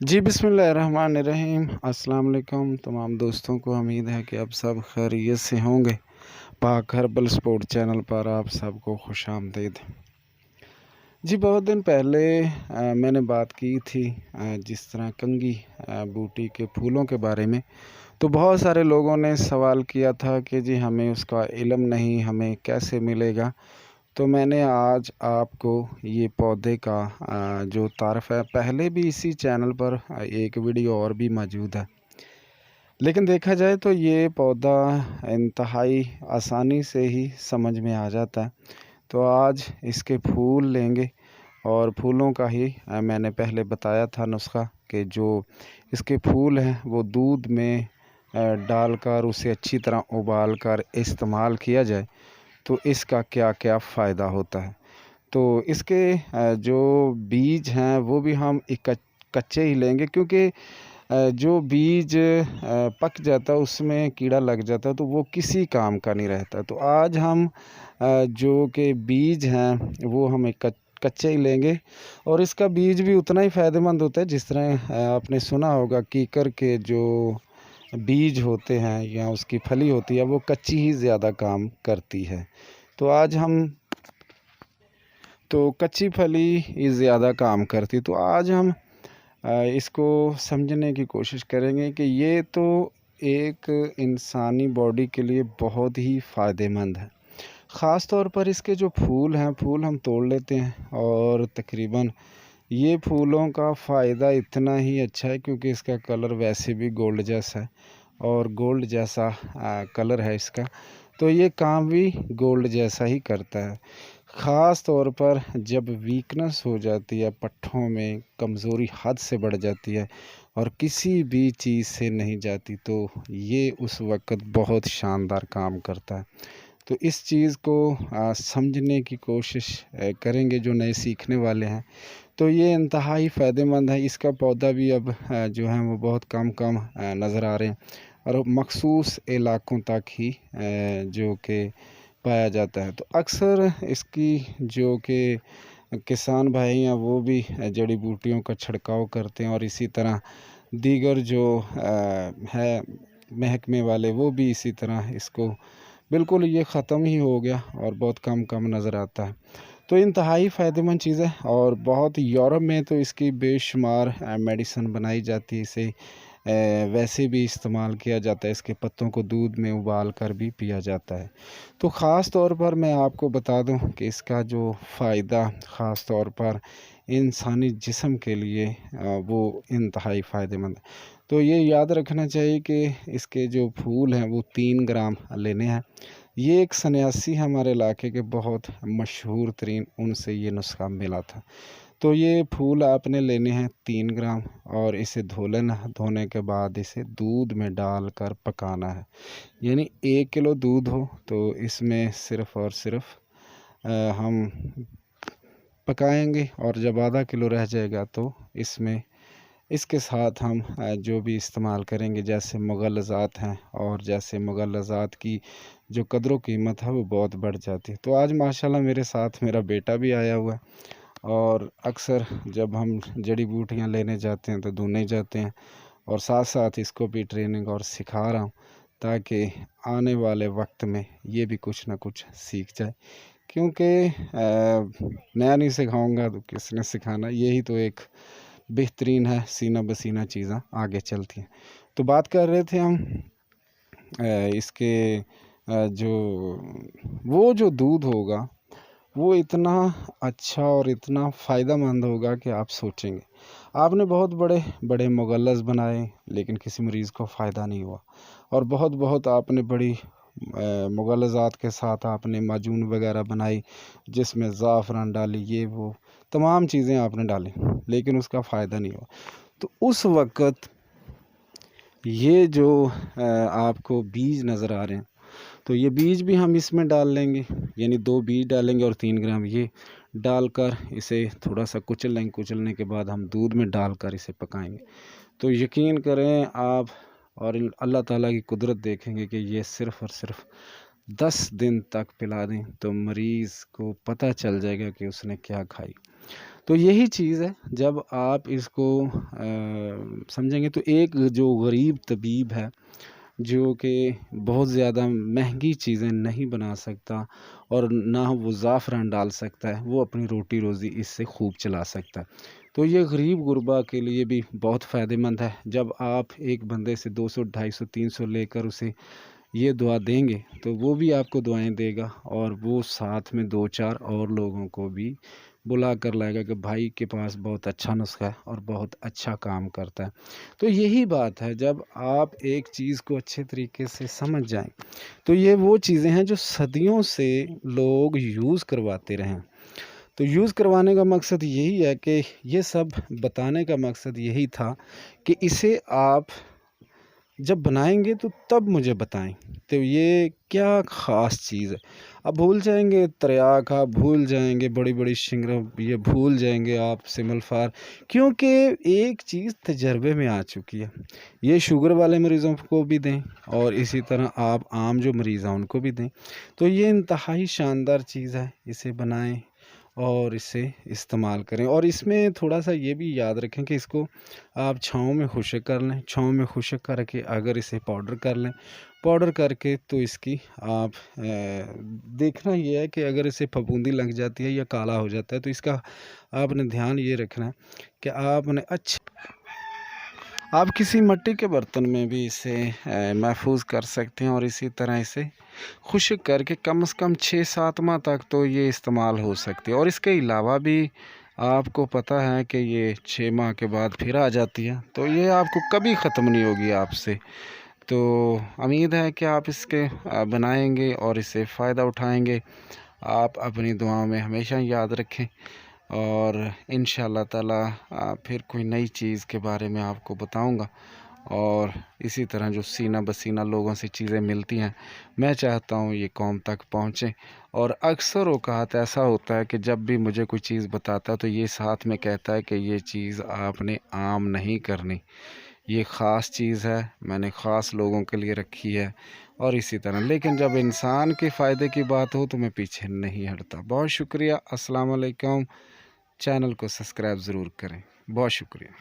جی बिस्मिल्लाहिर्रहमानिर्रहीम। अस्सलाम वालेकुम तमाम दोस्तों को। उम्मीद है कि अब सब खैरियत से होंगे। पाक हर्बल स्पोर्ट चैनल पर आप सबको खुश आमदीद। जी बहुत दिन पहले मैंने बात की थी जिस तरह कंगी बूटी के फूलों के बारे में। तो बहुत सारे लोगों ने सवाल किया था कि जी हमें उसका इल्म नहीं, हमें कैसे मिलेगा। तो मैंने आज आपको ये पौधे का जो तारफ़ है, पहले भी इसी चैनल पर एक वीडियो और भी मौजूद है, लेकिन देखा जाए तो ये पौधा इंतहाई आसानी से ही समझ में आ जाता है। तो आज इसके फूल लेंगे और फूलों का ही मैंने पहले बताया था नुस्खा कि जो इसके फूल हैं वो दूध में डालकर उसे अच्छी तरह उबाल कर इस्तेमाल किया जाए तो इसका क्या क्या फ़ायदा होता है। तो इसके जो बीज हैं वो भी हम कच्चे ही लेंगे, क्योंकि जो बीज पक जाता है उसमें कीड़ा लग जाता है तो वो किसी काम का नहीं रहता। तो आज हम जो कि बीज हैं वो हमें कच्चे ही लेंगे और इसका बीज भी उतना ही फ़ायदेमंद होता है जिस तरह आपने सुना होगा कीकर के जो बीज होते हैं या उसकी फली होती है वो कच्ची ही ज़्यादा काम करती है। तो आज हम तो कच्ची फली ही ज़्यादा काम करती, तो आज हम इसको समझने की कोशिश करेंगे कि ये तो एक इंसानी बॉडी के लिए बहुत ही फ़ायदेमंद है। ख़ास तौर पर इसके जो फूल हैं, फूल हम तोड़ लेते हैं और तकरीबन ये फूलों का फ़ायदा इतना ही अच्छा है क्योंकि इसका कलर वैसे भी गोल्ड जैसा है और गोल्ड जैसा कलर है इसका, तो ये काम भी गोल्ड जैसा ही करता है। ख़ास तौर पर जब वीकनेस हो जाती है, पट्ठों में कमज़ोरी हद से बढ़ जाती है और किसी भी चीज़ से नहीं जाती, तो ये उस वक़्त बहुत शानदार काम करता है। तो इस चीज़ को समझने की कोशिश करेंगे जो नए सीखने वाले हैं। तो ये इंतहाई फ़ायदेमंद है। इसका पौधा भी अब जो है वो बहुत कम नज़र आ रहे हैं और मख़सूस इलाक़ों तक ही जो कि पाया जाता है। तो अक्सर इसकी जो कि किसान भाई हैं वो भी जड़ी बूटियों का छिड़काव करते हैं और इसी तरह दीगर जो है महकमे वाले वो भी इसी तरह इसको बिल्कुल ये ख़त्म ही हो गया और बहुत कम नज़र आता है। तो इंतहाई फ़ायदेमंद चीज़ है और बहुत यूरोप में तो इसकी बेशुमार मेडिसिन बनाई जाती है। इसे वैसे भी इस्तेमाल किया जाता है, इसके पत्तों को दूध में उबाल कर भी पिया जाता है। तो ख़ास तौर पर मैं आपको बता दूं कि इसका जो फ़ायदा ख़ास तौर पर इंसानी जिस्म के लिए वो इंतहाई फ़ायदेमंद है। तो ये याद रखना चाहिए कि इसके जो फूल हैं वो 3 ग्राम लेने हैं। ये एक सन्यासी हमारे इलाके के बहुत मशहूर तरीन, उनसे ये नुस्खा मिला था। तो ये फूल आपने लेने हैं 3 ग्राम और इसे धो लेना। धोने के बाद इसे दूध में डालकर पकाना है। यानी 1 किलो दूध हो तो इसमें सिर्फ़ और सिर्फ़ हम पकाएंगे और जब आधा किलो रह जाएगा तो इसके साथ हम जो भी इस्तेमाल करेंगे, जैसे मुग़ल्लज़ात हैं और जैसे मुग़ल्लज़ात की जो कदर व कीमत है वो बहुत बढ़ जाती है। तो आज माशाल्लाह मेरे साथ मेरा बेटा भी आया हुआ है और अक्सर जब हम जड़ी बूटियाँ लेने जाते हैं तो ढूँढने जाते हैं और साथ साथ इसको भी ट्रेनिंग और सिखा रहा हूँ ताकि आने वाले वक्त में ये भी कुछ ना कुछ सीख जाए। क्योंकि नया नहीं सिखाऊंगा तो किसने सिखाना, यही तो एक बेहतरीन है, सीना बसीना चीज़ें आगे चलती हैं। तो बात कर रहे थे हम इसके जो दूध होगा वो इतना अच्छा और इतना फ़ायदेमंद होगा कि आप सोचेंगे। आपने बहुत बड़े बड़े मुग़ल्लज़ बनाए लेकिन किसी मरीज़ को फ़ायदा नहीं हुआ और बहुत आपने बड़ी मुग़ल्लज़ात के साथ आपने माजून वगैरह बनाई जिसमें ज़ाफ़रान डाली, ये वो तमाम चीज़ें आपने डाली लेकिन उसका फ़ायदा नहीं हुआ। तो उस वक़्त ये जो आपको बीज नज़र आ रहे हैं तो ये बीज भी हम इसमें डाल लेंगे, यानी 2 बीज डालेंगे और 3 ग्राम ये डालकर इसे थोड़ा सा कुचल लेंगे। कुचलने के बाद हम दूध में डालकर इसे पकाएंगे। तो यकीन करें आप और अल्लाह ताला की कुदरत देखेंगे कि ये सिर्फ़ और सिर्फ़ 10 दिन तक पिला दें तो मरीज़ को पता चल जाएगा कि उसने क्या खाई। تو یہی چیز ہے، جب آپ اس کو سمجھیں گے تو ایک جو غریب طبیب ہے جو کہ بہت زیادہ مہنگی چیزیں نہیں بنا سکتا اور نہ وہ زعفران ڈال سکتا ہے، وہ اپنی روٹی روزی اس سے خوب چلا سکتا ہے۔ تو یہ غریب غربا کے لیے بھی بہت فائدہ مند ہے۔ جب آپ ایک بندے سے 200 250 300 لے کر اسے یہ دعا دیں گے تو وہ بھی آپ کو دعائیں دے گا، اور وہ ساتھ میں 2 4 اور لوگوں کو بھی بلا کر لائے گا کہ بھائی کے پاس بہت اچھا نسخہ ہے اور بہت اچھا کام کرتا ہے۔ تو یہی بات ہے، جب آپ ایک چیز کو اچھے طریقے سے سمجھ جائیں تو یہ وہ چیزیں ہیں جو صدیوں سے لوگ یوز کرواتے رہے ہیں۔ تو یوز کروانے کا مقصد یہی ہے کہ یہ سب بتانے کا مقصد یہی تھا کہ اسے آپ جب بنائیں گے تو تب مجھے بتائیں تو یہ کیا خاص چیز ہے۔ اب بھول جائیں گے تریاک، آپ بھول جائیں گے بڑی بڑی شنگر، یہ بھول جائیں گے آپ سمل فار، کیونکہ ایک چیز تجربے میں آ چکی ہے۔ یہ شوگر والے مریضوں کو بھی دیں اور اسی طرح آپ عام جو مریض ہیں ان کو بھی دیں۔ تو یہ انتہائی شاندار چیز ہے، اسے بنائیں اور اسے استعمال کریں، اور اس میں تھوڑا سا یہ بھی یاد رکھیں کہ اس کو آپ چھاؤں میں خشک کر لیں، چھاؤں میں خشک کر کے اگر اسے پاؤڈر کر لیں، پاؤڈر کر کے تو اس کی آپ دیکھنا یہ ہے کہ اگر اسے پھپھوندی لگ جاتی ہے یا کالا ہو جاتا ہے تو اس کا آپ نے دھیان یہ رکھنا ہے کہ آپ نے آپ کسی مٹی کے برتن میں بھی اسے محفوظ کر سکتے ہیں، اور اسی طرح اسے خشک کر کے کم از کم 6 7 ماہ تک تو یہ استعمال ہو سکتی ہے۔ اور اس کے علاوہ بھی آپ کو پتہ ہے کہ یہ 6 ماہ کے بعد پھر آ جاتی ہے، تو یہ آپ کو کبھی ختم نہیں ہوگی آپ سے۔ تو امید ہے کہ آپ اس کے بنائیں گے اور اس سے فائدہ اٹھائیں گے۔ آپ اپنی دعاؤں میں ہمیشہ یاد رکھیں، اور انشاءاللہ تعالی پھر کوئی نئی چیز کے بارے میں آپ کو بتاؤں گا۔ اور اسی طرح جو سینہ بسینہ لوگوں سے چیزیں ملتی ہیں، میں چاہتا ہوں یہ قوم تک پہنچیں۔ اور اکثر اوقات ایسا ہوتا ہے کہ جب بھی مجھے کوئی چیز بتاتا ہے تو یہ ساتھ میں کہتا ہے کہ یہ چیز آپ نے عام نہیں کرنی، یہ خاص چیز ہے، میں نے خاص لوگوں کے لیے رکھی ہے، اور اسی طرح۔ لیکن جب انسان کے فائدے کی بات ہو تو میں پیچھے نہیں ہٹتا۔ بہت شکریہ، السلام علیکم۔ چینل کو سبسکرائب ضرور کریں، بہت شکریہ۔